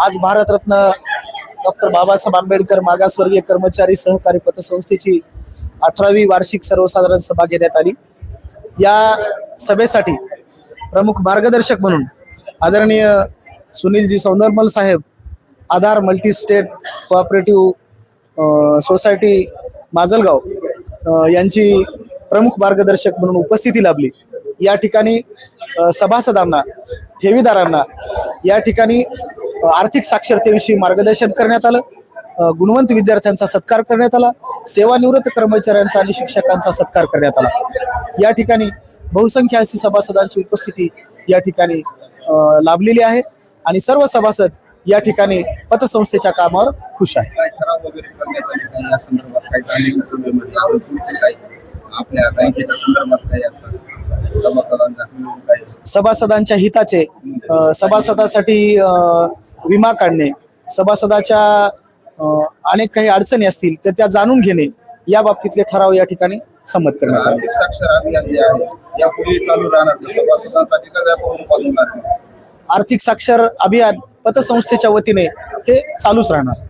आज भारतरत्न डॉक्टर बाबासाहेब आंबेडकर मागासवर्गीय कर्मचारी सहकारी पतसंस्थेची 18वी वार्षिक सर्वसाधारण सभा घेण्यात आली। या सभेसाठी प्रमुख मार्गदर्शक म्हणून आदरणीय सुनीलजी सौंदरमल साहेब, Aadhaar multi state cooperative society Majalgaon यांची प्रमुख मार्गदर्शक म्हणून उपस्थिती लाभली। या ठिकाणी सभासदांना, ठेवीदारांना या ठिकाणी आर्थिक साक्षरतेविषयी मार्गदर्शन करण्यात आलं। गुणवंत विद्यार्थ्यांचा सत्कार करण्यात आला। सेवानिवृत्त कर्मचाऱ्यांचा आणि शिक्षकांचा सत्कार करण्यात आला। या ठिकाणी बहुसंख्य अशी सभासदांची उपस्थिती या ठिकाणी लाभलेली आहे आणि सर्व सभासद या ठिकाणी पतसंस्थेच्या कामावर खुश आहे। सभासदांच्या हिताचे, सभासदासाठी विमा काढणे, सभासदाच्या अनेक काही अडचणी असतील तर त्या जाणून घेणे, या बाबतीतले ठराव या ठिकाणी संमत करण्यात आले। आर्थिक साक्षर अभियान जे आहे यापुढे चालू राहणार, सभासदांसाठी का आर्थिक साक्षर अभियान पतसंस्थेच्या वतीने हे चालूच राहणार।